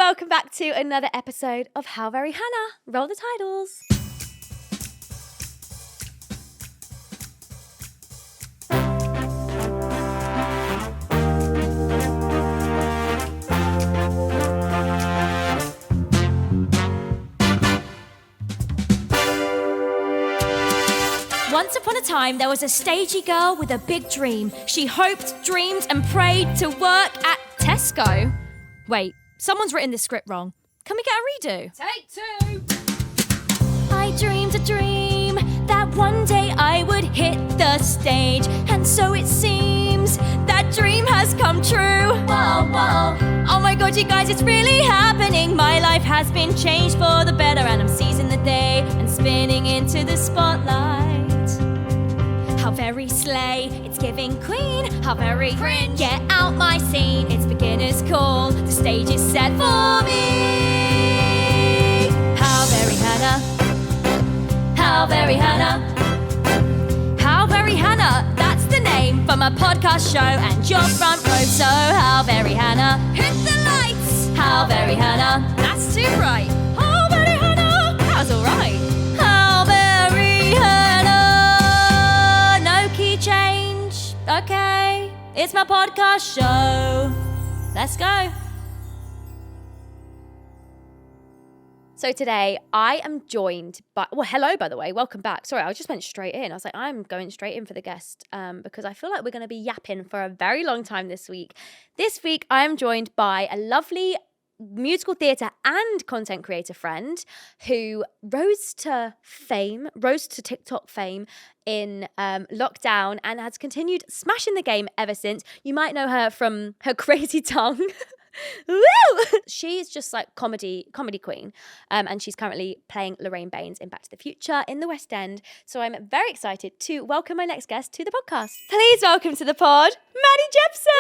welcome back to another episode of How Very Hannah. Roll the titles. Once upon a time, there was a stagey girl with a big dream. She hoped, dreamed, and prayed to work at Tesco. Wait, someone's written this script wrong. Can we get a redo? Take two. I dreamed a dream that one day I would hit the stage. And so it seems that dream has come true. Whoa, whoa. Oh my God, you guys, it's really happening. My life has been changed for the better, and I'm seizing the day and spinning into the spotlight. How very slay, it's giving queen. How very cringe, get out my scene. It's beginner's call, the stage is set for me. How very Hannah, how very Hannah, how very Hannah, that's the name for my podcast show and your front row. So how very Hannah, hit the lights. How very Hannah, that's too bright. How very Hannah, that's alright. How very Hannah. Change. Okay, it's my podcast show. Let's go. So today I am joined by, hello, by the way, welcome back. Sorry, I just went straight in. I was like, I'm going straight in for the guest because I feel like we're going to be yapping for a very long time this week. This week I am joined by a lovely musical theatre and content creator friend who rose to TikTok fame in lockdown and has continued smashing the game ever since. You might know her from her crazy tongue. She's just like comedy queen, and she's currently playing Lorraine Baines in Back to the Future in the West End. So I'm very excited to welcome my next guest to the podcast. Please welcome to the pod, Maddie Jepson.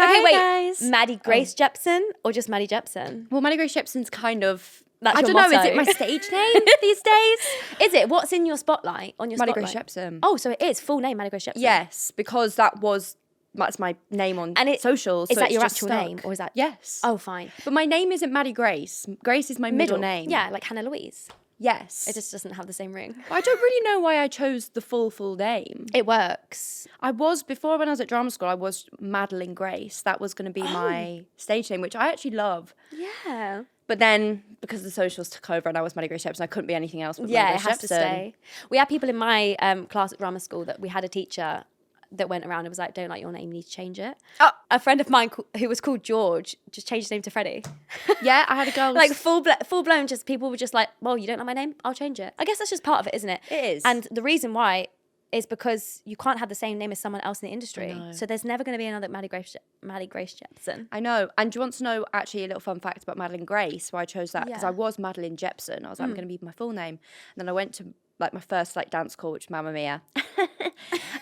Hi, guys. Maddie Grace Jepson or just Maddie Jepson? Well, Maddie Grace Jepson's kind of, That's I your don't know, motto. is it my stage name these days? Is it? What's in your spotlight? On your Maddie spotlight? Grace Jepson. Oh, so it is full name Maddie Grace Jepson. Yes, because that's my name on socials. Is so that it's your just actual stuck. name or is that? Yes. Oh, fine. But my name isn't Maddie Grace. Grace is my middle name. Yeah, like Hannah Louise. Yes. It just doesn't have the same ring. I don't really know why I chose the full name. It works. Before when I was at drama school, I was Madeline Grace. That was going to be my stage name, which I actually love. Yeah. But then, because the socials took over and I was Maddie Grace Jepson, I couldn't be anything else but Yeah, Maddie it Grace has Jepson. to stay. We had people in my class at drama school that we had a teacher that went around and was like, don't like your name, you need to change it. Oh, a friend of mine who was called George just changed his name to Freddie. Yeah, I had a girl. Like full blown, just people were just like, well, you don't like my name? I'll change it. I guess that's just part of it, isn't it? It is. And the reason why is because you can't have the same name as someone else in the industry. I know. So there's never going to be another Maddie Grace Jepson. I know. And do you want to know actually a little fun fact about Madeline Grace? Why I chose that? Because Yeah. I was Madeline Jepson. I was like, I'm going to be my full name. And then I went to like my first like dance call, which was Mamma Mia.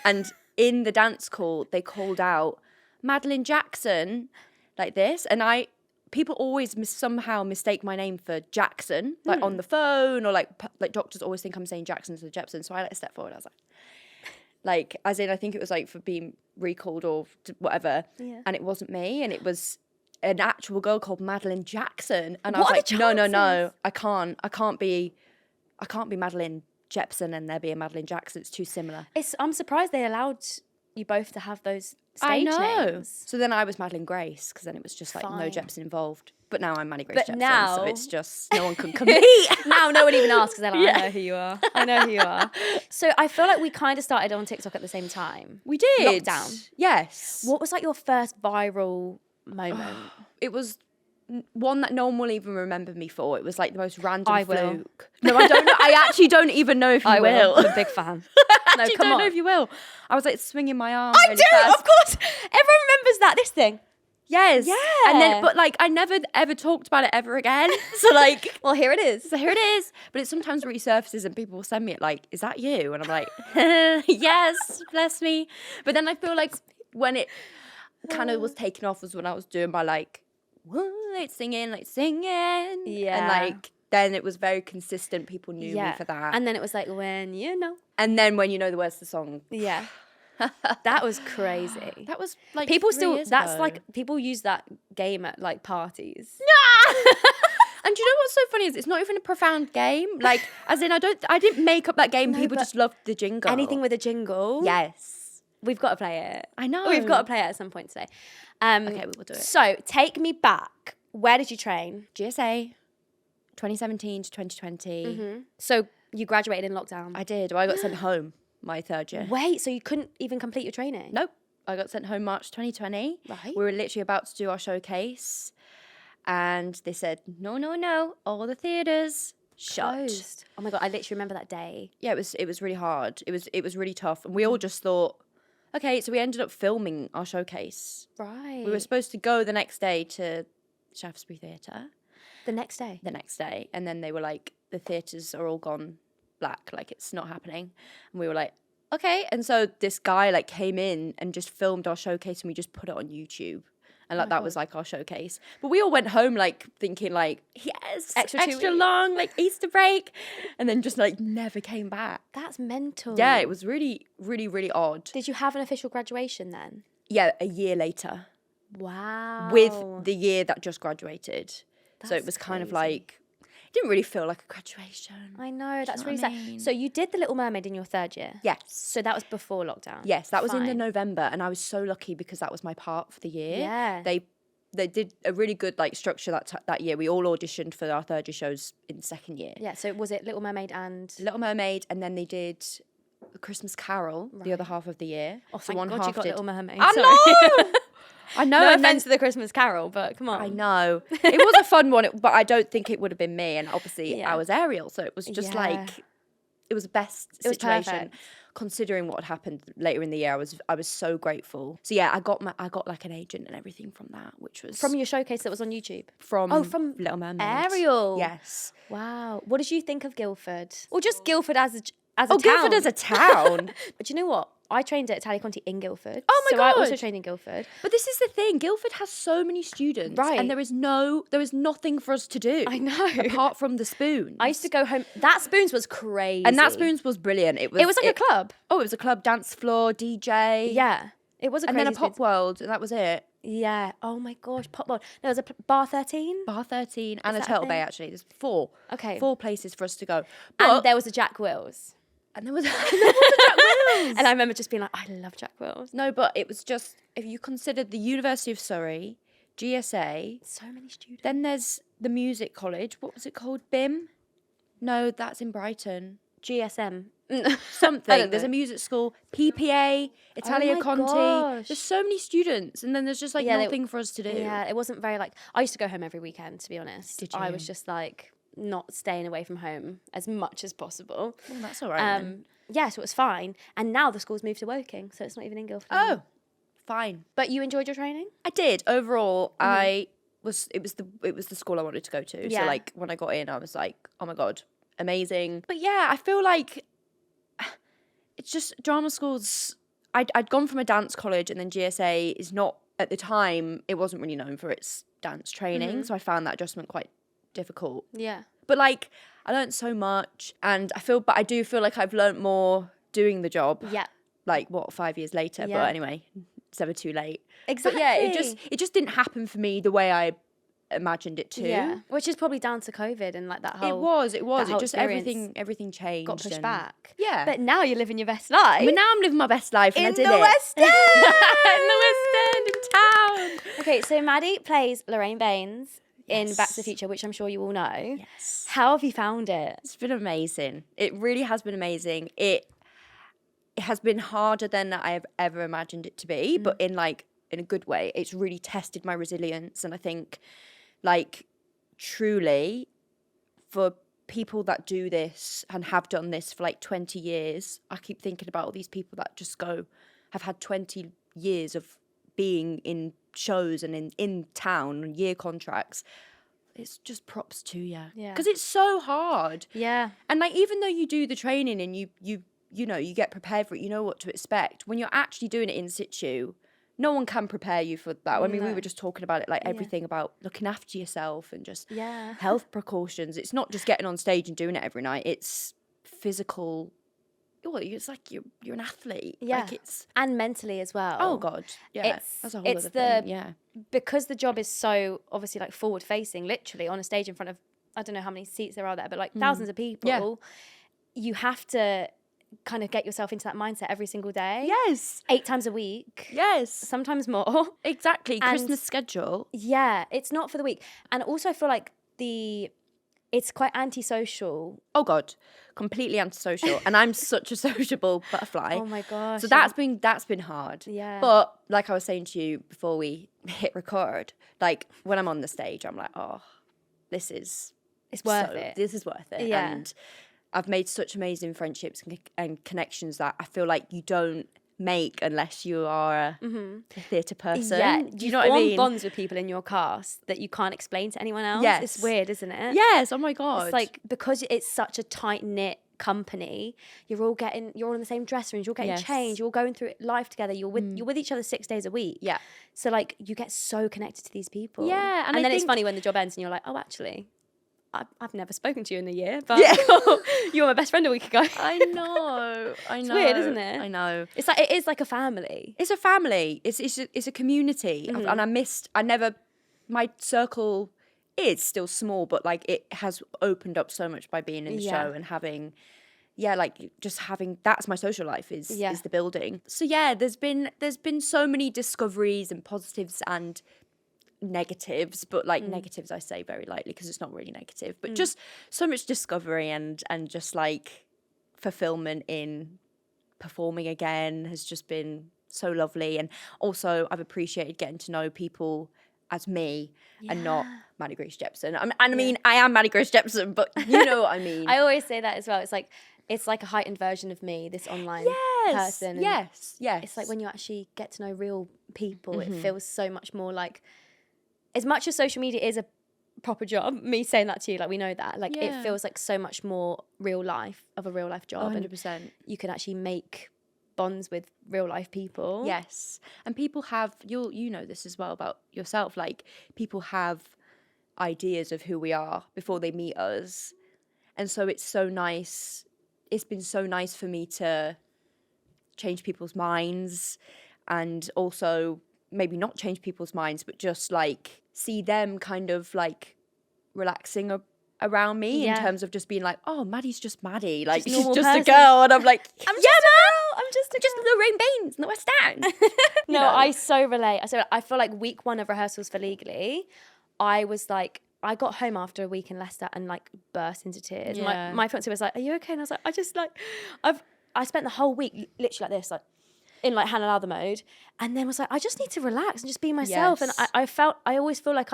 And in the dance call, they called out Madeline Jackson like this. And people always somehow mistake my name for Jackson, like on the phone, or like doctors always think I'm saying Jackson instead of Jepson. So I like step forward. I was like, as in, I think it was like for being recalled or whatever. Yeah. And it wasn't me. And it was an actual girl called Madeline Jackson. And I was like, no, I can't be Madeline Jepson and there be a Madeline Jackson. It's too similar. I'm surprised they allowed you both to have those stage I know. names. So then I was Madeline Grace because then it was just like no Fine. Jepson involved. But now I'm Maddie Grace But Jepson, now- so it's just no one can compete. Now no one even asks because they're like, Yeah. I know who you are. I know who you are. So I feel like we kind of started on TikTok at the same time. We did. Lockdown. Yes. What was like your first viral moment? It was one that no one will even remember me for. It was like the most random I will. fluke. No, I don't know. I actually don't even know if you I will. will. I'm a big fan. I actually don't know if you will. I was like swinging my arm. I really do, fast. of course. Everyone remembers that. This thing. Yes. Yeah. And then, but like, I never ever talked about it ever again. So like, Well, here it is. so here it is. But it sometimes resurfaces and people will send me it like, is that you? And I'm like, yes, bless me. But then I feel like when it kind of was taken off was when I was doing my like singing. Yeah. And like, then it was very consistent. People knew me for that. And then it was like, when you know. And then when you know the words to the song. Yeah. That was crazy. That was like People 3 still, years that's ago. like, people use that game at like parties. And do you know what's so funny is it's not even a profound game. Like, as in, I didn't make up that game. No, People but just loved the jingle. Anything with a jingle. Yes. We've got to play it. I know. We've got to play it at some point today. Okay, we will do it. So, take me back. Where did you train? GSA, 2017 to 2020. Mm-hmm. So, you graduated in lockdown. I did. Well, I got sent home my third year. Wait, so you couldn't even complete your training? Nope. I got sent home March 2020. Right. We were literally about to do our showcase. And they said, no, all the theatres shut. Closed. Oh my God, I literally remember that day. Yeah, it was really hard. It was really tough. And we all just thought, okay, so we ended up filming our showcase. Right. We were supposed to go the next day to Shaftesbury Theatre. The next day? The next day. And then they were like, the theatres are all gone black. Like, it's not happening. And we were like, okay. And so this guy like came in and just filmed our showcase and we just put it on YouTube. And like that was like our showcase. But we all went home like thinking like, yes, extra long, like Easter break. And then just like never came back. That's mental. Yeah, it was really, really, really odd. Did you have an official graduation then? Yeah, a year later. Wow. With the year that just graduated. So it That's was kind of crazy. like, it didn't really feel like a graduation. I know, that's know really what I sad. mean? So you did The Little Mermaid in your third year? Yes. So that was before lockdown? Yes, that was in the Fine. November. And I was so lucky because that was my part for the year. Yeah. They did a really good like structure that year. We all auditioned for our third year shows in the second year. Yeah, so was it Little Mermaid and... Little Mermaid, and then they did A Christmas Carol the other half of the year. Oh, so thank one God half you got did. Little Mermaid. I Sorry. know. I know. No and then- offense to the Christmas Carol, but come on. I know. It was a fun one, but I don't think it would have been me. And obviously, Yeah. I was Ariel, so it was just Yeah. like it was the best It was situation. perfect. Considering what had happened later in the year, I was so grateful. So yeah, I got like an agent and everything from that, which was From your showcase that was on YouTube? from from Little Mermaid. Ariel. Yes. Wow. What did you think of Guildford? Or just Guildford as a town? Guildford as a town. But you know what? I trained at Italia Conti in Guildford. Oh my so I also God. trained in Guildford. But this is the thing. Guildford has so many students, Right. and there is nothing for us to do. I know. Apart from the spoons. I used to go home. That Spoons was crazy. and that spoons was brilliant. It was like a club. Oh, it was a club, dance floor, DJ. Yeah. It was a And crazy then a pop Spoons. world, and that was it. Yeah. Oh my gosh. Pop World. There was a Bar 13. Bar 13 and a that a Turtle thing? Bay, actually. There's four. Okay. 4 places for us to go. And But, there was a Jack Wills. and there was a Jack Wills. And I remember just being like, I love Jack Wills. No, but it was just, if you considered the University of Surrey, GSA, So many students. then there's the music college. What was it called? BIM? No, that's in Brighton. GSM. Something. There's a music school, PPA, Italia my Conti. gosh. There's so many students, and then there's just like Yeah, nothing for us to do. Yeah, it wasn't very like. I used to go home every weekend, to be honest. Did I you? was just like not staying away from home as much as possible. Well, that's all right. then. Yeah, so it was fine. And now the school's moved to Woking, so it's not even in Guildford. Oh, anymore. fine. But you enjoyed your training? I did. Overall, it was the school I wanted to go to. Yeah. So like when I got in, I was like, oh my God, amazing. But yeah, I feel like it's just drama schools. I'd gone from a dance college, and then GSA is not, at the time, it wasn't really known for its dance training. So I found that adjustment quite difficult. Yeah. But like, I learned so much, and I do feel like I've learned more doing the job. Yeah. Like 5 years later, Yeah. but anyway, it's never too late. Exactly. But yeah, it just didn't happen for me the way I imagined it to. Yeah. Which is probably down to COVID and like that whole. It was. that It whole just experience everything changed. got pushed and- back. Yeah. But now you're living your best life. But now I'm living my best life, and I in did the it. West End. In the West End, in town. Okay, so Maddie plays Lorraine Baines in Back to the Yes. Future, which I'm sure you all know. Yes. How have you found it? It's been amazing. It really has been amazing. It has been harder than I've ever imagined it to be, but in a good way. It's really tested my resilience, and I think like truly for people that do this and have done this for like 20 years, I keep thinking about all these people that just have had 20 years of being in shows and in town and year contracts. It's just props to you. Yeah. Because it's so hard. Yeah. And like, even though you do the training and you get prepared for it, you know what to expect, when you're actually doing it in situ, no one can prepare you for that. I mean, we No. were just talking about it, like everything about looking after yourself and just Yeah. health precautions. It's not just getting on stage and doing it every night. It's physical. it's like you're an athlete. Yeah. Like it's and mentally as well. oh god, yeah, It's that's a whole other thing. Yeah, because the job is so obviously like forward facing, literally on a stage in front of, I don't know how many seats there are there, but like thousands of people. Yeah. You have to kind of get yourself into that mindset every single day. yes, 8 times a week. yes, Sometimes more. exactly. And- Christmas schedule. Yeah, it's not for the week. And also I feel like it's quite antisocial. Oh god, completely antisocial, and I'm such a sociable butterfly. Oh my gosh. So that's been hard. Yeah. But like I was saying to you before we hit record, like when I'm on the stage, I'm like, oh, this is it's worth it. This is worth it. Yeah. And I've made such amazing friendships and connections that I feel like you don't make unless you are a theatre person. Yeah, Do you know what I form mean? bonds with people in your cast that you can't explain to anyone else. Yes. It's weird, isn't it? Yes. Oh my god. It's like, because it's such a tight knit company, you're all in the same dress rooms, you're getting Yes. changed, you're all going through life together, you're with each other 6 days a week. Yeah. So like you get so connected to these people. Yeah, and and I then it's think- funny when the job ends and you're like, oh, actually, I've never spoken to you in a year, but Yeah. you were my best friend a week ago. I know. It's weird, isn't it? I know. It's like, it is like a family. It's a family. It's a community, and my circle is still small, but like it has opened up so much by being in the Yeah. show and having, like just having, that's my social life is the building. So yeah, there's been so many discoveries and positives and negatives, but like negatives I say very lightly because it's not really negative, but just so much discovery and just like fulfillment in performing again has just been so lovely. And also I've appreciated getting to know people as me and not Maddie Grace Jepson. I mean, I am Maddie Grace Jepson, but you know what I mean. I always say that as well. It's like a heightened version of me, this online person. And Yes. it's like when you actually get to know real people, it feels so much more like, as much as social media is a proper job, me saying that to you, like we know that, like it feels like so much more real life job. 100%. And you can actually make bonds with real life people. Yes. And people have, you know this as well about yourself, like people have ideas of who we are before they meet us. And so it's so nice. It's been so nice for me to change people's minds and also maybe not change people's minds, but just like see them kind of like relaxing around me in terms of just being like, oh, Maddie's just Maddie. Like she's normal just a person. girl. And I'm like, I'm just a girl. I'm just Lorraine Baines in the West End. No, know? I so relate. I feel like week 1 of rehearsals for Legally, I was like, I got home after a week in Leicester and like burst into tears. Yeah. My fiance was like, are you okay? And I was like, I just like, I spent the whole week literally like this, like in like Hannah Lowther mode, and then was like, I just need to relax and just be myself. Yes. And I always feel like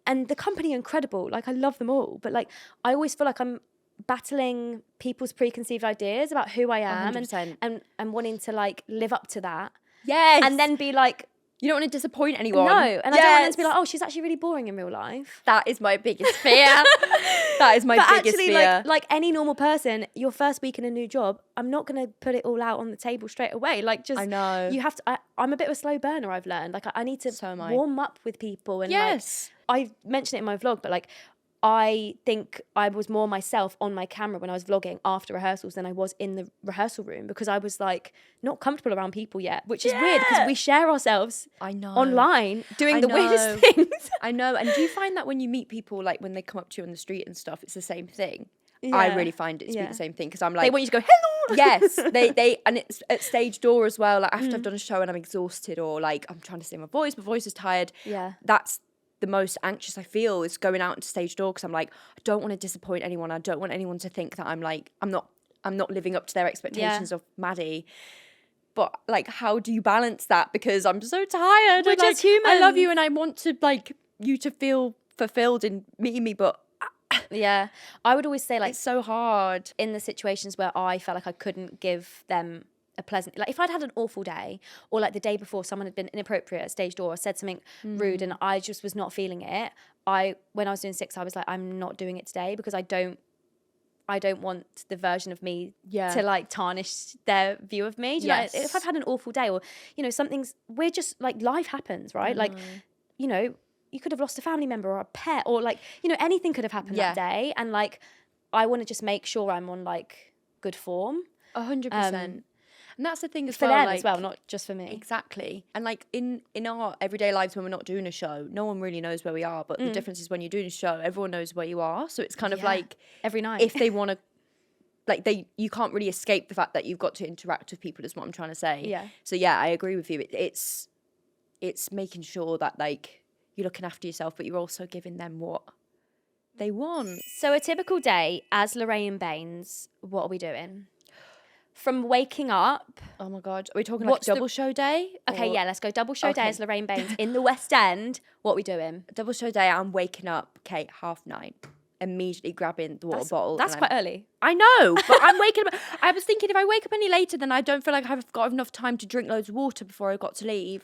and the company are incredible, like I love them all, but like I always feel like I'm battling people's preconceived ideas about who I am 100%. and wanting to like live up to that. Yes. And then be like, you don't want to disappoint anyone. no, and I don't want them to be like, oh, she's actually really boring in real life. That is my biggest fear. That is my But biggest actually, fear. like any normal person, your first week in a new job, I'm not going to put it all out on the table straight away. Like, just I know. you have to. I'm a bit of a slow burner. I've learned. Like, I need to So am I. warm up with people. And Yes. like, I mentioned it in my vlog, but like, I think I was more myself on my camera when I was vlogging after rehearsals than I was in the rehearsal room, because I was like not comfortable around people yet, which is weird because we share ourselves I know. online doing I the know. weirdest things. I know. And do you find that when you meet people, like when they come up to you on the street and stuff, it's the same thing? I Yeah. really find it to be Yeah. the same thing because I'm like, They want you to go, hello. yes, they and it's at stage door as well. Like after I've done a show and I'm exhausted or like I'm trying to sing my voice is tired. Yeah. That's the most anxious I feel is going out into stage door because I'm like, I don't want to disappoint anyone. I don't want anyone to think that I'm not living up to their expectations of Maddie. But like, how do you balance that? Because I'm so tired. We're and, just like, I love humans. you and I want to like you to feel fulfilled in meeting me, but Yeah. I would always say, like, it's so hard. in the situations where I felt like I couldn't give them a pleasant, like if I'd had an awful day or like the day before someone had been inappropriate at stage door or said something rude and I just was not feeling it, when I was doing 6, I was like, I'm not doing it today because I don't want the version of me to like tarnish their view of me. Do you know, Yes. if I've had an awful day or, you know, we're just like, life happens, right? Like, you know, you could have lost a family member or a pet or like, you know, anything could have happened that day. And like, I want to just make sure I'm on like good form. 100%. And that's the thing as For well. them like, as well, not just for me. Exactly. And like in our everyday lives when we're not doing a show, no one really knows where we are. But the difference is when you're doing a show, everyone knows where you are. So it's kind of like every night. if they want to, like you can't really escape the fact that you've got to interact with people is what I'm trying to say. Yeah. So yeah, I agree with you. It's making sure that like you're looking after yourself, but you're also giving them what they want. So a typical day as Lorraine Baines, what are we doing? From waking up. Oh my God. Are we talking like a double show day? Okay, or- yeah, let's go double show day as Lorraine Baines in the West End. What are we doing? Double show day, I'm waking up, Kate, 9:30. Immediately grabbing the water bottle. That's quite early. I know, but I'm waking up. I was thinking if I wake up any later, then I don't feel like I've got enough time to drink loads of water before I got to leave.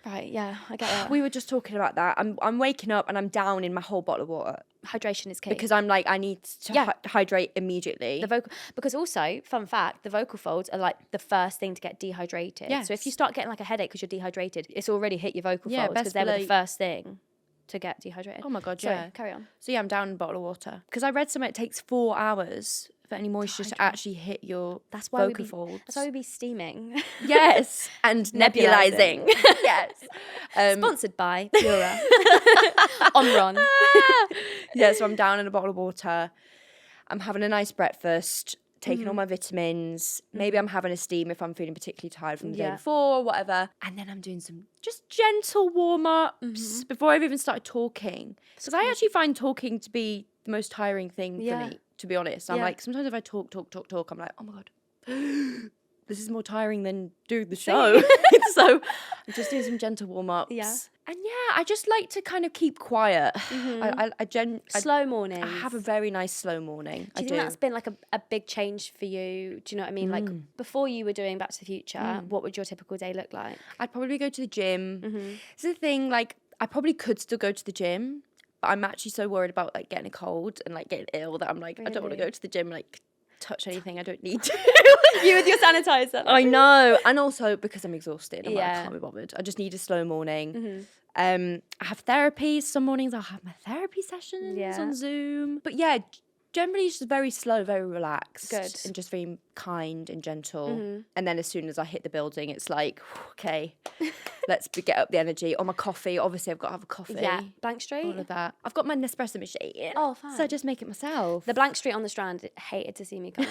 Right, yeah, I get that. We were just talking about that. I'm waking up and I'm down in my whole bottle of water. Hydration is key. Because I'm like, I need to hydrate immediately. Because also, fun fact, the vocal folds are like the first thing to get dehydrated. Yes. So if you start getting like a headache because you're dehydrated, it's already hit your vocal folds because best they were the believe- first thing to get dehydrated. Oh my God, Sorry, yeah. carry on. So yeah, I'm down in a bottle of water. Because I read somewhere it takes 4 hours for any moisture to actually hit your vocal folds. That's why we be steaming. Yes. And nebulizing. Yes. Sponsored by Pura. On Ron. Yeah, so I'm down in a bottle of water. I'm having a nice breakfast, taking all my vitamins. Maybe I'm having a steam if I'm feeling particularly tired from the day before or whatever. And then I'm doing some just gentle warm-ups before I've even started talking. Because I actually find talking to be the most tiring thing for me, to be honest. I'm like, sometimes if I talk, I'm like, oh my God, this is more tiring than doing the show. So I'm just doing some gentle warm-ups. Yeah. And yeah, I just like to kind of keep quiet. Slow mornings. I have a very nice slow morning. Do you think that's been like a big change for you? Do you know what I mean? Like before you were doing Back to the Future, what would your typical day look like? I'd probably go to the gym. It's the thing, like I probably could still go to the gym, but I'm actually so worried about like getting a cold and like getting ill that I'm like, I don't want to go to the gym, like touch anything I don't need to. You with your sanitizer. I know. And also because I'm exhausted. I'm like, I Yeah. can't be bothered. I just need a slow morning. I have therapy. Some mornings I'll have my therapy sessions on Zoom. But yeah, generally just very slow, very relaxed. Good. And just very kind and gentle. And then as soon as I hit the building, it's like, okay, let's get up the energy. Or my coffee. Obviously, I've got to have a coffee. Yeah, Blank Street. All of that. I've got my Nespresso machine. Oh, fine. So I just make it myself. The Blank Street on the Strand hated to see me coming.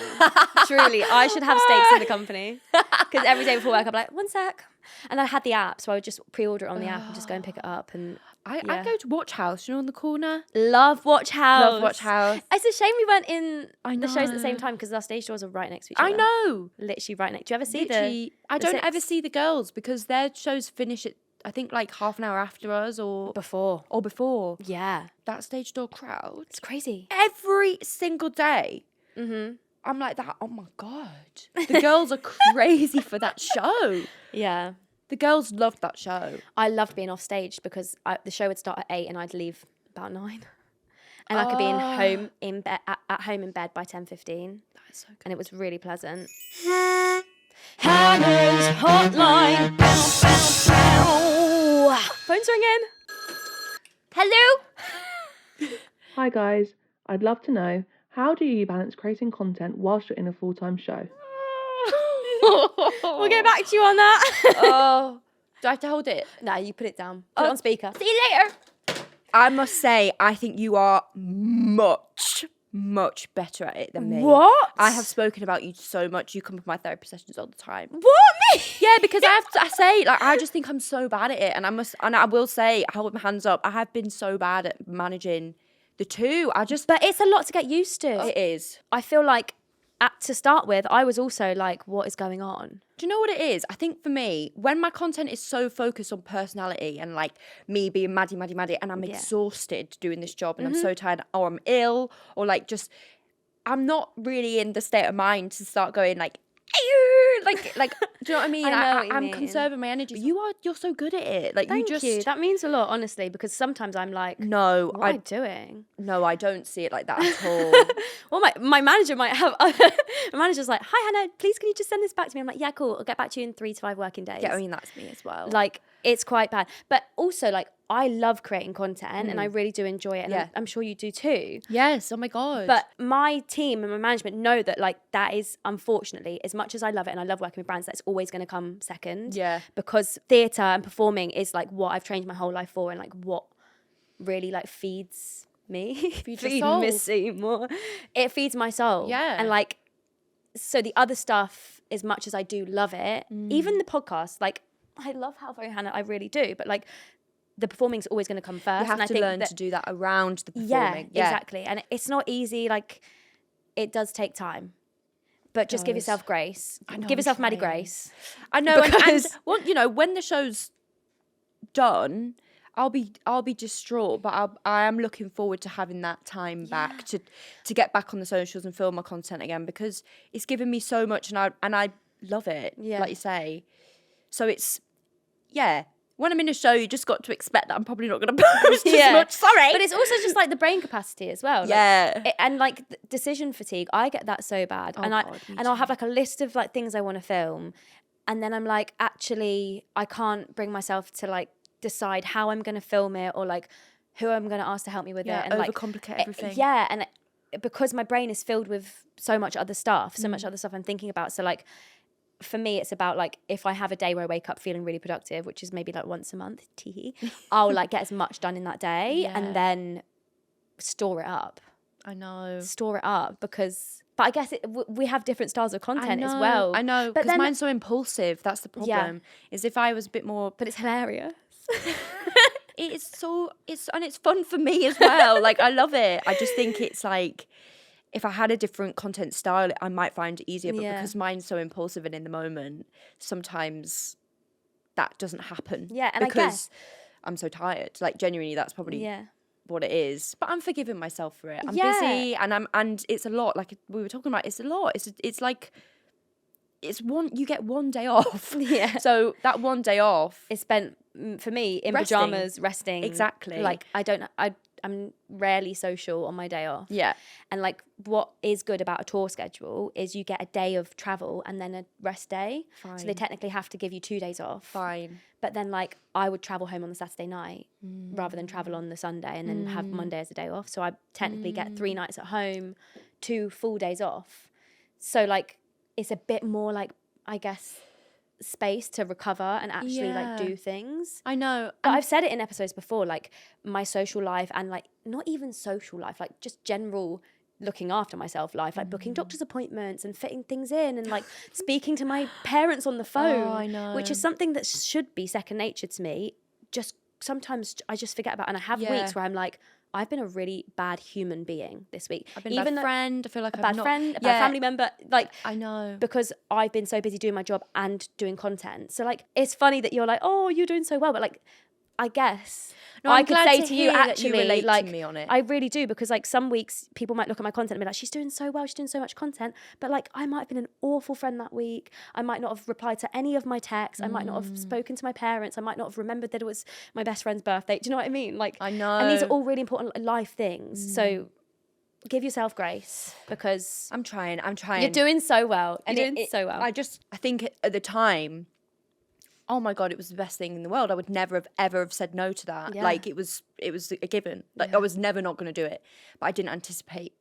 Truly, I should have stakes in the company. Because every day before work, I'm like, one sec. And I had the app, so I would just pre-order it on the app and just go and pick it up. And I go to Watch House, you know, on the corner. love Watch House. Love Watch House. It's a shame we weren't in I the shows at the same know. time because our stage doors are right next to each other. I know. Literally right next. Do you ever see Literally, I the don't six? ever see the girls because their shows finish at, I think, like half an hour after us or before? before. Yeah. That stage door crowd. It's crazy. Every single day. I'm like that, oh my God. The girls are crazy for that show. Yeah. The girls loved that show. I loved being off stage because the show would start at 8 and I'd leave about 9. And I could be at home in bed by 10:15. That is so good. And it was really pleasant. Hannah's hotline. Phone's ringing. Hello? Hi guys, I'd love to know, how do you balance creating content whilst you're in a full-time show? We'll get back to you on that. Oh, do I have to hold it? No, you put it down. Put it on speaker. See you later. I must say, I think you are much better at it than me. What? I have spoken about you so much. You come to my therapy sessions all the time. What? Me? Yeah, because I just think I'm so bad at it, and I will say, I hold my hands up. I have been so bad at managing the two. But it's a lot to get used to. It is. I feel like to start with, I was also like, what is going on? Do you know what it is? I think for me, when my content is so focused on personality and like me being Maddie, and I'm exhausted doing this job and I'm so tired, or I'm ill, or like just, I'm not really in the state of mind to start going like, like, do you know what I mean? I know what you I'm mean. conserving my energy. You're so good at it. Like Thank you just. you. That means a lot, honestly, because sometimes I'm like, No, what am I doing? No, I don't see it like that at all. Well, my manager might have. My manager's like, "Hi, Hannah. Please, can you just send this back to me?" I'm like, "Yeah, cool. I'll get back to you in 3 to 5 working days." Yeah, I mean that's me as well. Like, It's quite bad. But also, like, I love creating content and I really do enjoy it. And I'm sure you do too. Yes. Oh my God. But my team and my management know that, like, that is, unfortunately, as much as I love it and I love working with brands, that's always going to come second. Yeah. Because theatre and performing is, like, what I've trained my whole life for and, like, what really, like, feeds me. Feeds your soul. Missy more. It feeds my soul. Yeah. And, like, so the other stuff, as much as I do love it, even the podcast, like, I love How Very Hannah, I really do. But, like, the performing is always going to come first. You have and to I think learn to do that around the performing. Yeah, exactly. And it's not easy. Like, it does take time. But just give yourself grace. Give yourself Maddie Grace. I know. Because and well, you know, when the show's done, I'll be distraught, but I am looking forward to having that time back to get back on the socials and film my content again, because it's given me so much and I love it. Yeah. Like you say. So it's when I'm in a show, you just got to expect that I'm probably not going to post as much. Sorry. But it's also just like the brain capacity as well. Like, and like decision fatigue. I get that so bad. And I'll have like a list of like things I want to film. And then I'm like, actually, I can't bring myself to like decide how I'm going to film it or like who I'm going to ask to help me with it. And overcomplicate everything. And because my brain is filled with so much other stuff, I'm thinking about. So like, for me, it's about like, if I have a day where I wake up feeling really productive, which is maybe like once a month, I'll like get as much done in that day and then store it up. I know. Store it up but I guess we have different styles of content as well. I know, because mine's so impulsive. That's the problem. Is if I was a bit more... But it's hilarious. It's fun for me as well. Like, I love it. I just think it's like, if I had a different content style, I might find it easier. But because mine's so impulsive and in the moment, sometimes that doesn't happen. Yeah, and because I guess I'm so tired. Like, genuinely, that's probably what it is. But I'm forgiving myself for it. I'm busy and it's a lot. Like we were talking about, it's a lot. It's like you get one day off. Yeah. So that one day off is spent for me in resting. Pajamas, resting. Exactly. Like I'm rarely social on my day off. Yeah. And like what is good about a tour schedule is you get a day of travel and then a rest day. Fine. So they technically have to give you 2 days off. Fine. But then like I would travel home on the Saturday night rather than travel on the Sunday and then have Monday as a day off. So I technically get 3 nights at home, 2 full days off. So like it's a bit more like, I guess, space to recover and actually like do things. I know. But I've said it in episodes before, like my social life and like not even social life, like just general looking after myself life, like booking doctor's appointments and fitting things in and like speaking to my parents on the phone. Oh, I know. Which is something that should be second nature to me. Just sometimes I just forget about, and I have weeks where I'm like, I've been a really bad human being this week. I've been a bad friend. I feel like a bad friend, a bad family member. Like, I know. Because I've been so busy doing my job and doing content. So like, it's funny that you're like, oh, you're doing so well. But like, I guess I could say to you, actually, relate like, to me on it. I really do, because like some weeks people might look at my content and be like, she's doing so well, she's doing so much content. But like, I might have been an awful friend that week. I might not have replied to any of my texts. I might not have spoken to my parents. I might not have remembered that it was my best friend's birthday. Do you know what I mean? Like, I know. And these are all really important life things. So give yourself grace, because I'm trying. You're doing so well. You're doing so well. I think at the time, oh my God, it was the best thing in the world. I would never have ever have said no to that. Yeah. Like it was a given. Like I was never not going to do it. But I didn't anticipate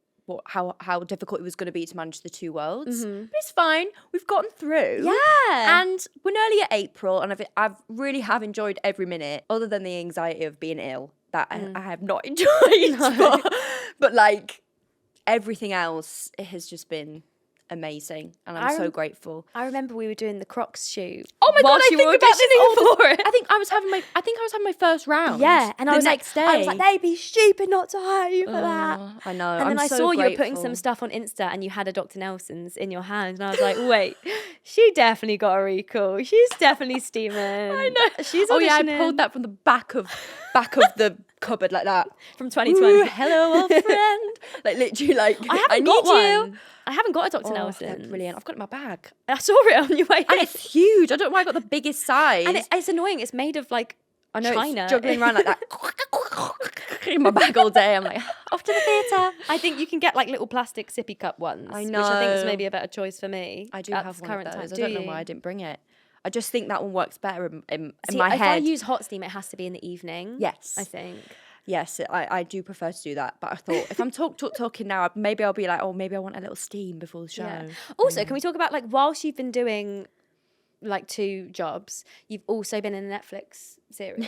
how difficult it was going to be to manage the two worlds. But it's fine. We've gotten through. Yeah. And we're nearly at April, and I've really have enjoyed every minute, other than the anxiety of being ill that I have not enjoyed. But like everything else, it has just been amazing, and I'm so grateful. I remember we were doing the Crocs shoot. Oh my God, I think about this for it. I think I was having my first round. Yeah, and I was next like, day. I was like, they'd be stupid not to hire you for that. I know. And then I saw you were putting some stuff on Insta, and you had a Dr. Nelson's in your hand, and I was like, wait, she definitely got a recall. She's definitely steaming. I know. She's auditioning. Oh yeah, I pulled that from the back of the cupboard like that from 2020. Ooh, hello, old friend. Like literally, like I need you. I haven't got a Dr. Nelson. Brilliant. I've got it in my bag. I saw it on your way. And it's huge. I don't know why I got the biggest size. And it's annoying. It's made of like China. It's juggling around like that in my bag all day. I'm like, off to the theatre. I think you can get like little plastic sippy cup ones. I know. Which I think is maybe a better choice for me. I do have one of those. I don't know why I didn't bring it. I just think that one works better in See, my if head. I use hot steam, it has to be in the evening. Yes. I think. Yes, I do prefer to do that. But I thought if I'm talking now, maybe I'll be like, oh, maybe I want a little steam before the show. Yeah. Also, can we talk about like whilst you've been doing like 2 jobs, you've also been in a Netflix series.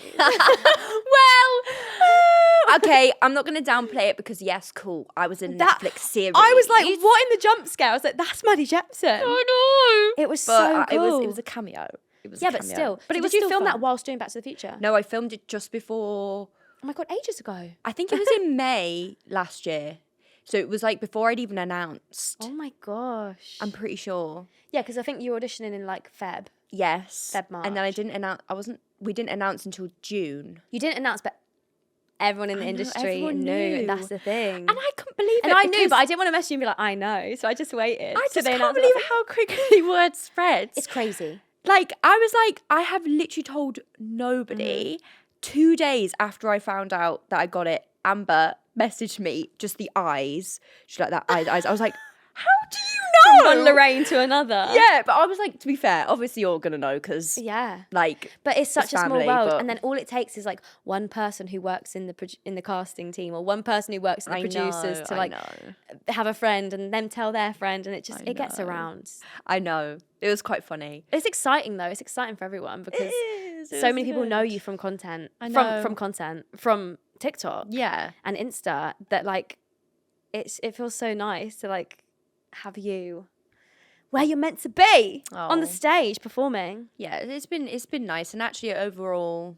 Okay, I'm not going to downplay it because yes, cool. I was in a Netflix series. I was like, what in the jump scare? I was like, that's Maddie Jepson. Oh no! It was But so cool. it was a cameo. It was yeah, a but cameo. still. But So it was did you still film fun. that whilst doing Back to the Future? No, I filmed it just before. Oh my God, ages ago. I think it was in May last year. So it was like before I'd even announced. Oh my gosh. I'm pretty sure. Yeah, because I think you were auditioning in like Feb. Yes. Feb, And then I March. didn't announce. We didn't announce until June. You didn't announce, but everyone in the I know, industry everyone knew. knew. That's the thing. And I couldn't believe it. And I knew, because but I didn't want to mess you and be like, I know. So I just waited. I So just they can't announced it. believe how quickly word spreads. It's crazy. Like, I was like, I have literally told nobody. 2 days after I found out that I got it, Amber messaged me, just the eyes. She's like, that eyes. I was like, how do you know? From one Lorraine to another. Yeah, but I was like, to be fair, obviously you're going to know because, Yeah. like, But it's such a family, small world, but- and then all it takes is like one person who works in the casting team, or one person who works in the producers to like have a friend, and them tell their friend, and it gets around. I know. It was quite funny. It's exciting though. It's exciting for everyone because is. It so was many people good. know you from content, I know. from TikTok, Yeah. and Insta. That like, it feels so nice to like have you where you're meant to be on the Oh. stage performing. Yeah, it's been nice, and actually overall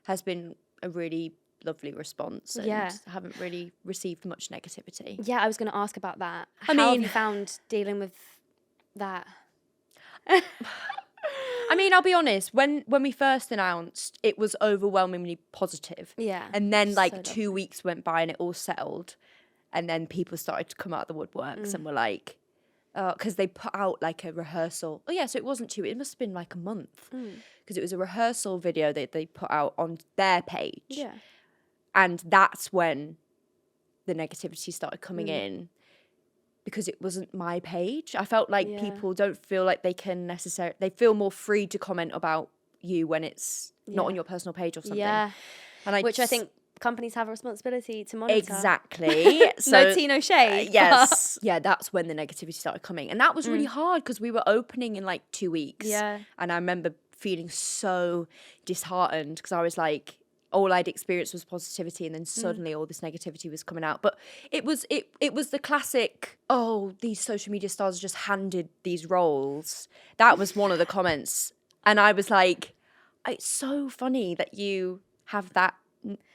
has been a really lovely response. And Yeah. I haven't really received much negativity. Yeah, I was going to ask about that. I How have mean- you found dealing with that? I mean, I'll be honest. When we first announced, it was overwhelmingly positive. Yeah, And then like so 2 weeks went by and it all settled, and then people started to come out of the woodworks and were like, because they put out like a rehearsal. Oh yeah, so it wasn't 2 weeks. It must have been like a month because it was a rehearsal video that they put out on their page. Yeah. And that's when the negativity started coming in because it wasn't my page. I felt like Yeah. people don't feel like they can necessarily, they feel more free to comment about you when it's not on Yeah. your personal page or something. Yeah, And which I just- think companies have a responsibility to monitor. Exactly. No tea, no shade. Yes. Yeah, that's when the negativity started coming. And that was really hard because we were opening in like 2 weeks. Yeah. And I remember feeling so disheartened because I was like, all I'd experienced was positivity, and then suddenly all this negativity was coming out. But it was the classic, oh, these social media stars are just handed these roles. That was one of the comments. And I was like, it's so funny that you have that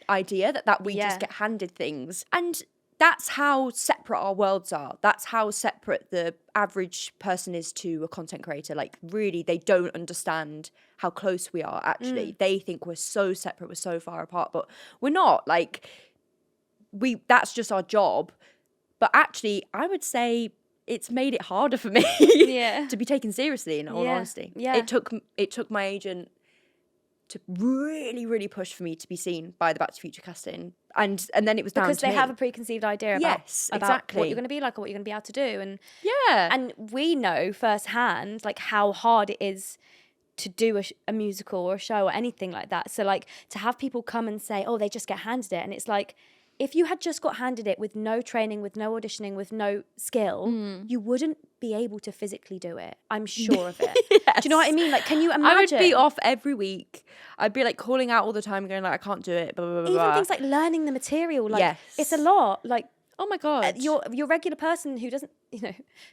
idea that we Yeah. just get handed things. And that's how separate our worlds are. That's how separate the average person is to a content creator. Like, really, they don't understand how close we are, actually. They think we're so separate, we're so far apart, but we're not. Like, that's just our job. But actually, I would say it's made it harder for me Yeah. to be taken seriously, in all Yeah. honesty. Yeah. It took my agent to really, really push for me to be seen by the Back to the Future casting. And then it was down Because to they me. have a preconceived idea about, Yes, about exactly. what you're going to be like or what you're going to be able to do. And Yeah. and we know firsthand like how hard it is to do a musical or a show or anything like that. So like to have people come and say, oh, they just get handed it. And it's like, if you had just got handed it with no training, with no auditioning, with no skill, you wouldn't be able to physically do it. I'm sure of it. Do you know what I mean? Like, can you imagine? I would be off every week. I'd be like calling out all the time, going like, I can't do it. Blah, blah, blah, Even blah. things like learning the material, like Yes. it's a lot. Like Oh my God. your regular person who doesn't,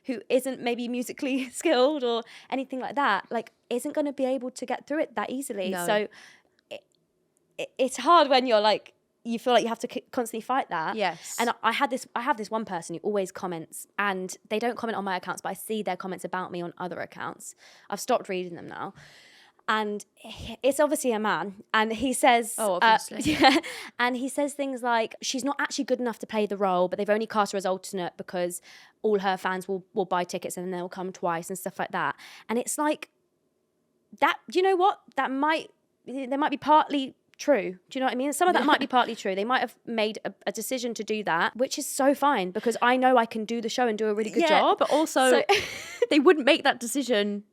who isn't maybe musically skilled or anything like that, like isn't going to be able to get through it that easily. No. So it's hard when you're like, you feel like you have to constantly fight that. Yes. And I have this one person who always comments, and they don't comment on my accounts, but I see their comments about me on other accounts. I've stopped reading them now. And it's obviously a man, and he says, Oh, obviously. yeah, and he says things like, she's not actually good enough to play the role, but they've only cast her as alternate because all her fans will buy tickets and then they'll come twice and stuff like that. And it's like, that, you know what? There might be partly true. Do you know what I mean? Some of that might be partly true. They might have made a decision to do that, which is so fine because I know I can do the show and do a really good job. But also, So- they wouldn't make that decision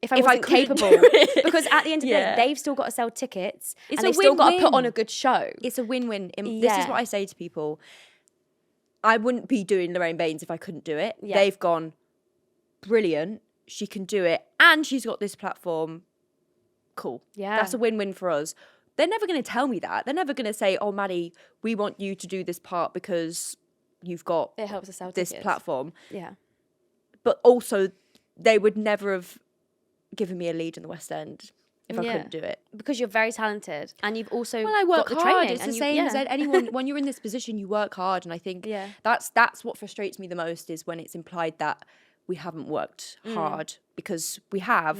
if I If I wasn't couldn't capable. do it. Because at the end of the day, Yeah. they've still got to sell tickets It's and a they've still got to put on win-win. a good show. It's a win-win. This Yeah. is what I say to people. I wouldn't be doing Lorraine Baines if I couldn't do it. Yeah. They've gone, brilliant. She can do it. And she's got this platform. Cool. Yeah. That's a win-win for us. They're never going to tell me that. They're never going to say, oh, Maddie, we want you to do this part because you've got It helps us sell this tickets. platform. Yeah. But also, they would never have given me a lead in the West End if I Yeah. couldn't do it. Because you're very talented and you've also Well, I work got the hard. training. It's the and same as yeah. anyone. When you're in this position, you work hard, and I think Yeah. that's what frustrates me the most is when it's implied that we haven't worked Mm. hard, because we have.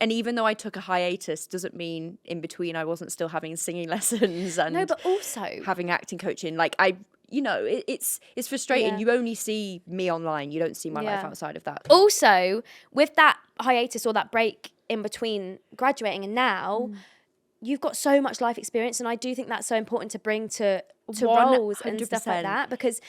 And even though I took a hiatus, doesn't mean in between I wasn't still having singing lessons and No, but also having acting coaching. Like it's frustrating. Yeah. You only see me online. You don't see my life Yeah. outside of that. also with that hiatus or that break in between graduating and now, you've got so much life experience, and I do think that's so important to bring to roles and stuff like 100%. that. Because,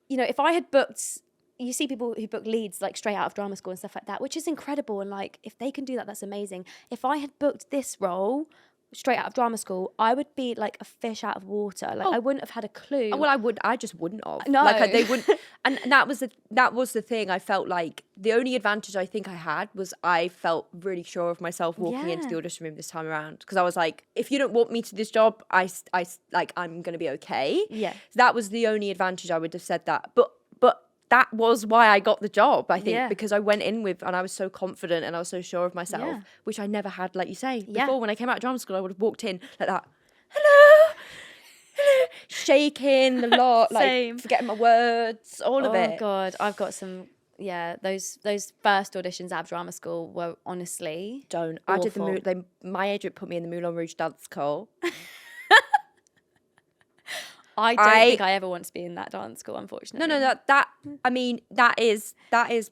you know, if I had booked, you see people who book leads like straight out of drama school and stuff like that, which is incredible, and like if they can do that, that's amazing. If I had booked this role straight out of drama school, I would be like a fish out of water. Like I wouldn't have had a clue. Well, I just wouldn't have. No. Like they wouldn't. And that was the thing. I felt like the only advantage I think I had was I felt really sure of myself walking into Yeah. the audition room this time around, because I was like, if you don't want me to this job, I'm gonna be okay. Yeah. That was the only advantage. I would have said that, but that was why I got the job, I think, Yeah. because I went in with, and I was so confident and I was so sure of myself, Yeah. which I never had, like you say. Yeah. Before, when I came out of drama school, I would have walked in like that. Hello. Shaking a lot, like Same. forgetting my words, all of it. Oh God, I've got some. Yeah, those first auditions out of drama school were honestly Don't. I did awful. my agent put me in the Moulin Rouge dance call. I don't think I ever want to be in that dance school, unfortunately. No, I mean, that is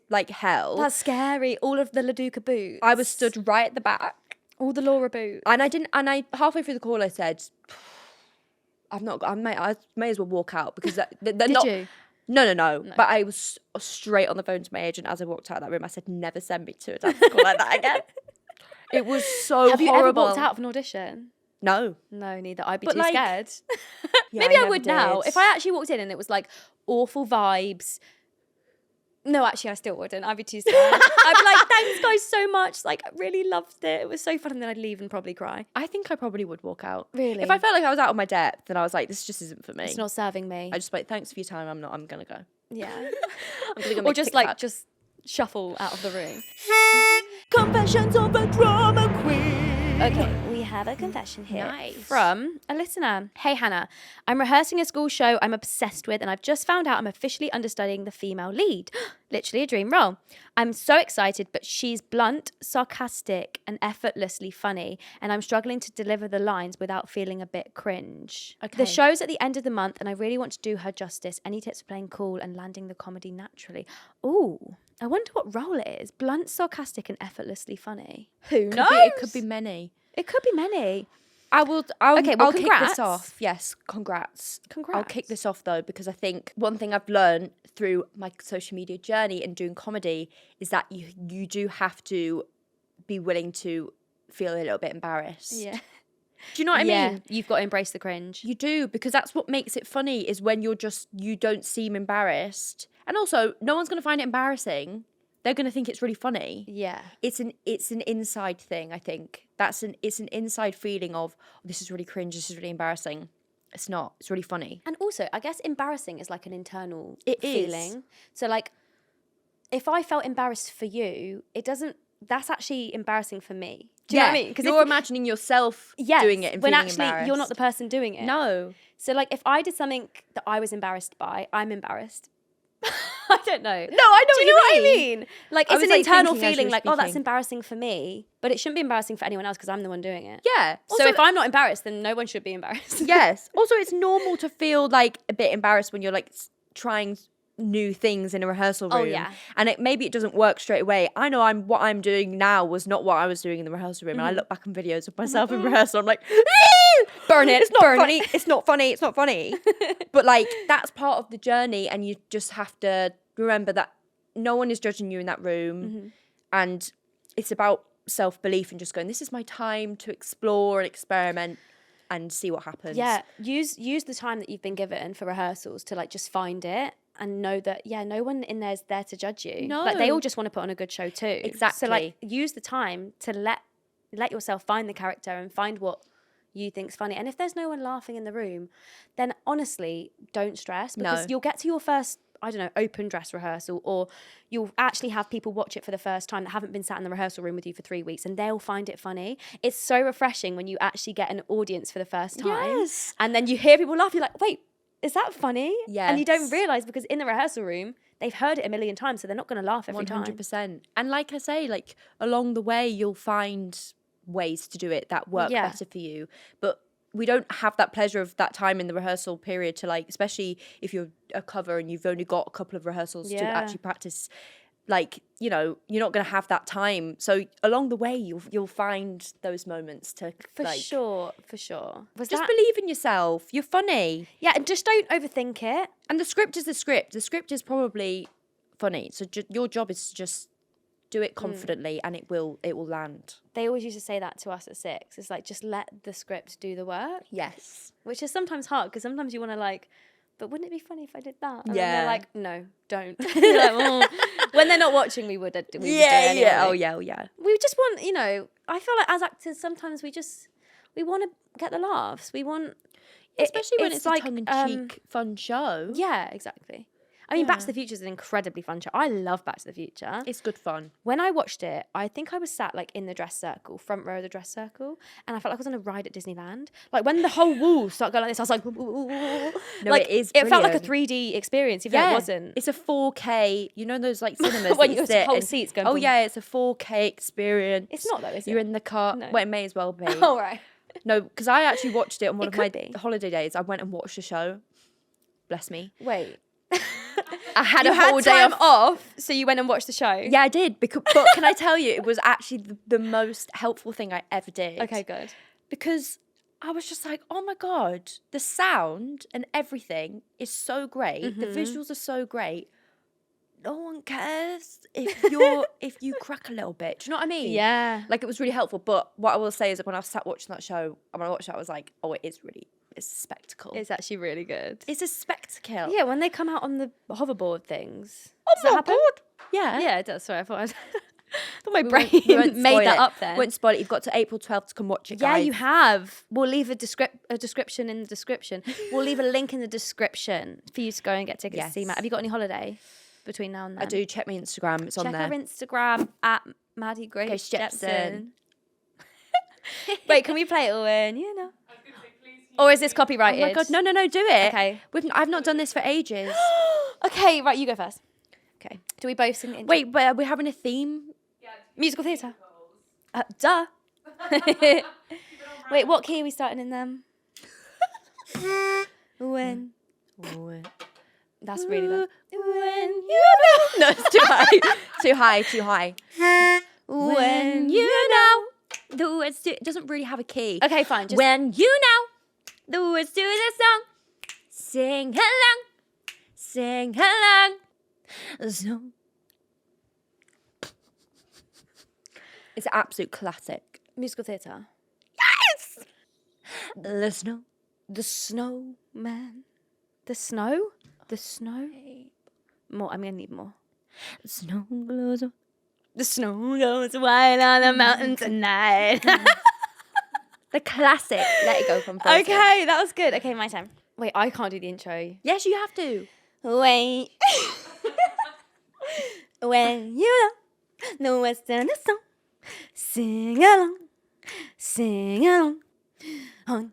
like hell. That's scary. All of the Laduca boots. I was stood right at the back, all the Laura boots. and I halfway through the call I said, I may as well walk out, because they're Did not. you? No. But I was straight on the phone to my agent as I walked out of that room. I said, never send me to a dance school like that again. It was so Have you horrible. ever walked out of an audition? No. No, neither. I'd be But, too like, scared. Yeah, Maybe I never would now. did. If I actually walked in and it was like awful vibes. No, actually, I still wouldn't. I'd be too scared. I'd be like, thanks guys so much. Like, I really loved it. It was so fun. And then I'd leave and probably cry. I think I probably would walk out. Really? If I felt like I was out of my depth, then I was like, this just isn't for me. It's not serving me. I just like, thanks for your time. I'm gonna go. Yeah. I'm gonna go Or make just TikTok. like, just shuffle out of the room. Confessions of a Drama Queen. Okay, we have a confession here Nice. from a listener. Hey Hannah, I'm rehearsing a school show I'm obsessed with, and I've just found out I'm officially understudying the female lead. Literally a dream role. I'm so excited, but she's blunt, sarcastic, and effortlessly funny, and I'm struggling to deliver the lines without feeling a bit cringe. Okay. The show's at the end of the month, and I really want to do her justice. Any tips for playing cool and landing the comedy naturally? Ooh, I wonder what role it is. Blunt, sarcastic, and effortlessly funny. Who knows? It could be many. It could be many. I'll Okay, well, I'll kick congrats. this off. Yes, congrats. I'll Congrats. kick this off though, because I think one thing I've learned through my social media journey and doing comedy is that you do have to be willing to feel a little bit embarrassed. Yeah. Do you know what I mean? You've got to embrace the cringe. You do, because that's what makes it funny, is when you don't seem embarrassed. And also, no one's going to find it embarrassing. They're going to think it's really funny. Yeah. It's an inside thing, I think. It's an inside feeling of, oh, this is really cringe, this is really embarrassing. It's not. It's really funny. And also, I guess embarrassing is like an internal It is. feeling. So like, if I felt embarrassed for you, that's actually embarrassing for me. Do you know what I mean? Because you're imagining yourself doing it and when feeling actually embarrassed. you're not the person doing it. No. So like, if I did something that I was embarrassed by, I'm embarrassed. I don't know. No, I know Do you know what what you I mean. mean? Like, I it's was, an like, internal thinking as you feeling were like, oh, that's speaking. embarrassing for me. But it shouldn't be embarrassing for anyone else because I'm the one doing it. Yeah. So if I'm not embarrassed, then no one should be embarrassed. Yes. Also, it's normal to feel like a bit embarrassed when you're like trying new things in a rehearsal room. Oh, yeah. And maybe it doesn't work straight away. I know what I'm doing now was not what I was doing in the rehearsal room. And I look back on videos of myself in rehearsal. I'm like, Burn it. it's not burn funny. it. It's not funny. It's not funny. But like, that's part of the journey. And you just have to remember that no one is judging you in that room. And it's about self-belief and just going, this is my time to explore and experiment and see what happens. Yeah, use the time that you've been given for rehearsals to like just find it and know that no one in there's there to judge you. No. Like they all just want to put on a good show too. Exactly. So like use the time to let yourself find the character and find what you think's funny. And if there's no one laughing in the room, then honestly don't stress, because you'll get to your first, I don't know, open dress rehearsal, or you'll actually have people watch it for the first time that haven't been sat in the rehearsal room with you for 3 weeks, and they'll find it funny. It's so refreshing when you actually get an audience for the first time. Yes. And then you hear people laugh, you're like, wait, is that funny? Yes. And you don't realise, because in the rehearsal room, they've heard it a million times, so they're not going to laugh every time. 100%. And like I say, like along the way, you'll find ways to do it that work better for you. But we don't have that pleasure of that time in the rehearsal period to like, especially if you're a cover and you've only got a couple of rehearsals to actually practice, like, you know, you're not going to have that time. So along the way, you'll find those moments to For sure. Just believe in yourself. You're funny. Yeah, and just don't overthink it. And the script is the script. The script is probably funny. So your job is to just do it confidently, and it will land. They always used to say that to us at 6. It's like, just let the script do the work. Yes. Which is sometimes hard, because sometimes you want to like, but wouldn't it be funny if I did that? And then Yeah. they're like, no, don't. You're like, "Oh." When they're not watching, we would do it anyway. Yeah. Oh yeah. We just want, you know, I feel like as actors, sometimes we want to get the laughs. We want... Especially when it's like, a tongue-in-cheek fun show. Yeah, exactly. I mean, Back to the Future is an incredibly fun show. I love Back to the Future. It's good fun. When I watched it, I think I was sat like in the dress circle, front row of the dress circle, and I felt like I was on a ride at Disneyland. Like when the whole wall started going like this, I was like, ooh. No, like, it is It felt like a brilliant. 3D experience, even though it wasn't. It's a 4K, you know those like cinemas When that your you sit whole and- seat's going Oh boom. yeah, it's a 4K experience. It's not though, is it? You're in the car. No. Well, it may as well be. All right. No, because I actually watched it on one It of my could be. holiday days. I went and watched the show. Bless me. Wait. I had You a whole had day time off. off, so you went and watched the show? Yeah, I did. But can I tell you, it was actually the most helpful thing I ever did. Okay, good. Because I was just like, oh my God, the sound and everything is so great. Mm-hmm. The visuals are so great. No one cares if you crack a little bit. Do you know what I mean? Yeah. Like, it was really helpful. But what I will say is that when I sat watching that show, and when I watched it, I was like, oh, it's a spectacle. It's actually really good. It's a spectacle. Yeah, when they come out on the hoverboard things. Oh Does that my happen? God. Yeah. Yeah, it does. Sorry, I thought my We brain won't made spoil that it. up then. Won't spoil it. You've got to April 12th to come watch it, Yeah, guys. you have. We'll leave a description in the description. We'll leave a link in the description for you to go and get tickets to see Yes. Matt. Have you got any holiday between now and then? I do. Check my Instagram. It's Check on there. her Instagram at Maddie Grace Grace Jepson. Jepson. Wait, can we play it when you know? Or is this copyrighted? Oh my God. No, do it. Okay. I've not done this for ages. Okay, right, you go first. Okay. Do we both sing the intro? Wait, but are we having a theme? Musical theatre. Duh. Wait, what key are we starting in then? When. That's really bad. When you know. No, it's too high. Too high. When you know the words to, it doesn't really have a key. Okay, fine. Just When you know the words to the song, sing along, sing along. So. It's an absolute classic. musical theatre. Yes! The snow. The snowman. The snow? The snow? More. I'm going to need more. The snow glows. The snow goes wild on the mountain tonight. The classic. Let it go from first. Okay, that was good. Okay, my time. Wait, I can't do the intro. Yes, you have to. Wait. When you know the words to the song, sing along, sing along. On,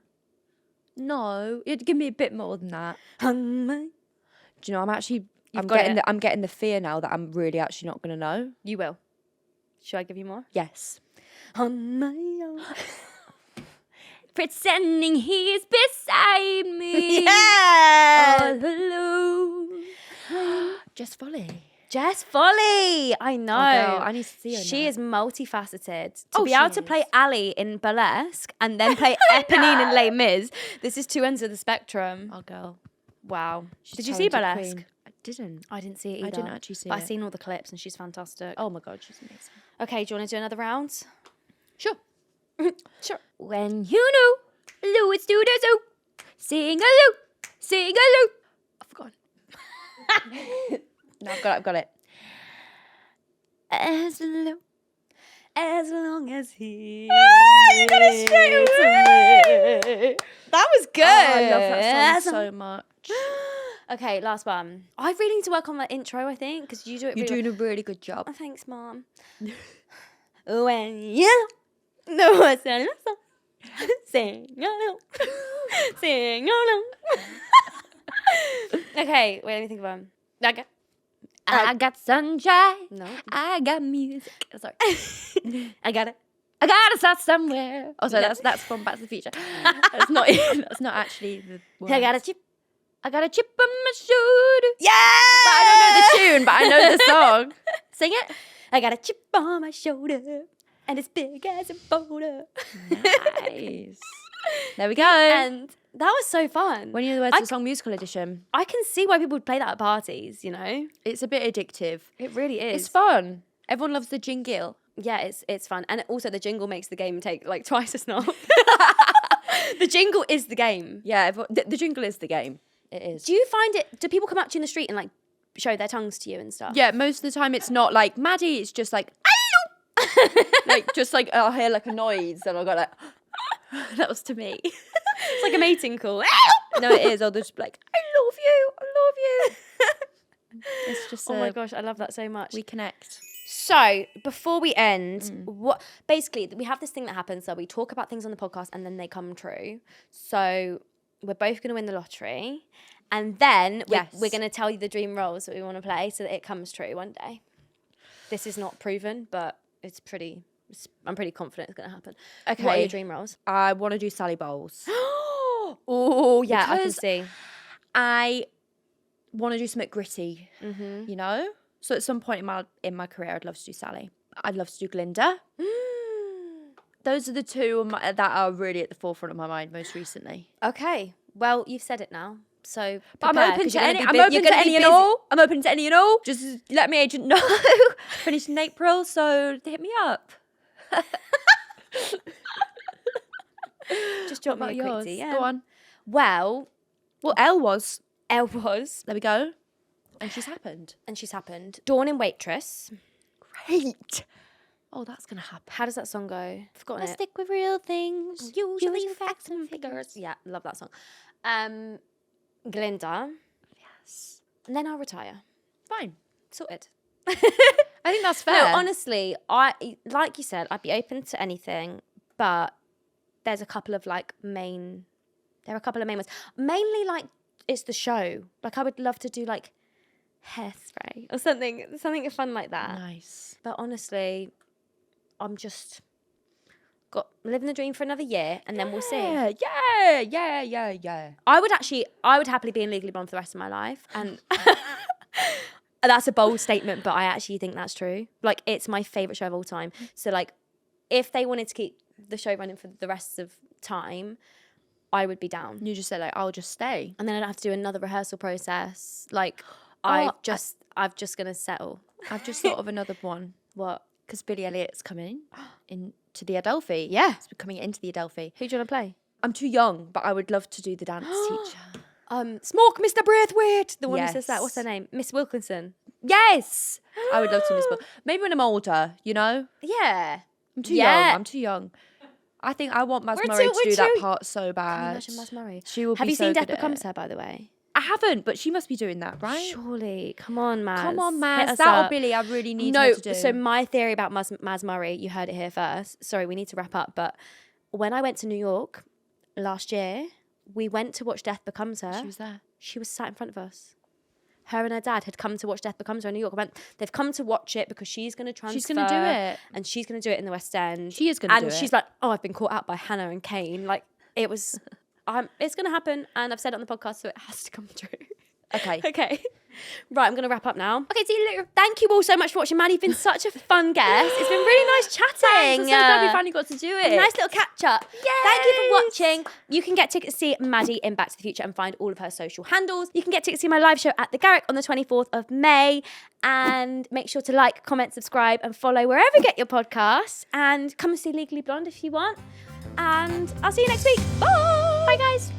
No, you'd give me a bit more than that. on my... Do you know, I'm got it. getting the fear now that I'm really actually not going to know. You will. Should I give you more? Yes. On my own. Pretending he's beside me. Yeah! All alone. Just Folly. Jess Folly. I know. Oh, girl, I need to see her She now. is multifaceted. To Oh, be she able to play is. Ali in Burlesque and then play Eponine in Les Mis, this is two ends of the spectrum. Oh, girl. Wow. She's Did you see talented Burlesque? queen. didn't. I didn't see it either. I didn't actually see but it. I've seen all the clips and she's fantastic. Oh my God, she's amazing. Okay, do you want to do another round? Sure. Sure. When you know, Louis do the zoo. Sing a loo, sing a loo. I've forgotten. No, I've got it. As long as he. you got it straight away. That was good. Oh, I love that song so much. Okay, last one. I really need to work on that intro, I think, because you do it You're really doing a really good job. Oh, thanks, Mom. When you know what's on the song, sing along, sing along. Okay, wait, let me think of one. Okay. I got sunshine. No. I got music. Sorry. I got it. I gotta start somewhere. Oh, sorry, that's from Back to the Future. That's not actually the word. I got a chip. I got a chip on my shoulder. Yeah! But I don't know the tune, but I know the song. Sing it. I got a chip on my shoulder, and it's big as a boulder. Nice. There we go. And that was so fun. When you know the words of the song musical edition, I can see why people would play that at parties, you know? it's a bit addictive. It really is. It's fun. Everyone loves the jingle. Yeah, it's fun. And also the jingle makes the game take like twice as long. The jingle is the game. Yeah, the jingle is the game. It is. Do people come up to you in the street and like show their tongues to you and stuff? Yeah, most of the time it's not like Maddie, it's just like, like, just like I'll hear like a noise and I'll go like, that was to me. It's like a mating call. No, it is. Or they'll just be like, I love you. It's just Oh my gosh, I love that so much. we connect. So before we end, what basically we have this thing that happens. So we talk about things on the podcast and then they come true. So we're both going to win the lottery, and then we're going to tell you the dream roles that we want to play so that it comes true one day. This is not proven, but I'm pretty confident it's going to happen. Okay. What are your dream roles? I want to do Sally Bowles. Oh yeah, I can Because see. I want to do something gritty, you know? So at some point in my career, I'd love to do Sally. I'd love to do Glinda. Those are the two that are really at the forefront of my mind most recently. Okay, well you've said it now, so But prepare, I'm open 'cause to you're any. gonna I'm be bu- open you're to gonna be any and busy. all. I'm open to any and all. Just let me agent know. Finished in April, so hit me up. Just drop What me about a yours? quick DM. Go on. Well, Elle was. there we go. And she's happened. Dawn in Waitress. Great. Oh, that's going to happen. How does that song go? I've forgotten Let's it. stick with real things. Usually facts and figures. Yeah, love that song. Glinda. Yes. And then I'll retire. Fine. Sorted. I think that's fair. No, honestly, like you said, I'd be open to anything, but there's a couple of main ones. Mainly it's the show. Like I would love to do like Hairspray or something fun like that. Nice. But honestly, I'm just living the dream for another year and then we'll see. Yeah. I would happily be in Legally Blonde for the rest of my life. And that's a bold statement, but I actually think that's true. Like, it's my favourite show of all time. So, if they wanted to keep the show running for the rest of time, I would be down. You just said, I'll just stay. And then I'd have to do another rehearsal process. I'm just going to settle. I've just thought of another one. What? Because Billy Elliot's coming into the Adelphi. Yeah. He's coming into the Adelphi. Who do you want to play? I'm too young, but I would love to do the dance teacher. Smoke Mr. Braithwaite. The one who says that. Yes. What's her name? Miss Wilkinson. Yes! I would love to miss maybe when I'm older, you know? Yeah. I'm too young. I think I want Maz Murray to do that part so Can you bad. imagine Maz Murray? She will Have be you so seen Death good at Becomes it. Her, by the way? I haven't, but she must be doing that, right? Surely. Come on, Maz. Come on, Hit Maz. us That or up. Billy, I really need No, her to do. so my theory about Maz Murray, you heard it here first. Sorry, we need to wrap up. But when I went to New York last year, we went to watch Death Becomes Her. She was there. She was sat in front of us. Her and her dad had come to watch Death Becomes Her in New York. They've come to watch it because she's going to transfer. She's going to do it. And she's going to do it in the West End. She is gonna do And it. she's like, oh, I've been caught out by Hannah and Kane. It was, it's going to happen. And I've said it on the podcast, so it has to come true. Okay. Okay. Right, I'm going to wrap up now. Okay, see you later. Thank you all so much for watching. Maddie, you've been such a fun guest. It's been really nice chatting. Thanks, I'm so glad we finally got to do it. Nice little catch up. Thank you for watching. You can get tickets to see Maddie in Back to the Future and find all of her social handles. You can get tickets to see my live show at the Garrick on the 24th of May. And make sure to like, comment, subscribe, and follow wherever you get your podcasts. And come and see Legally Blonde if you want. And I'll see you next week. Bye. Bye, guys.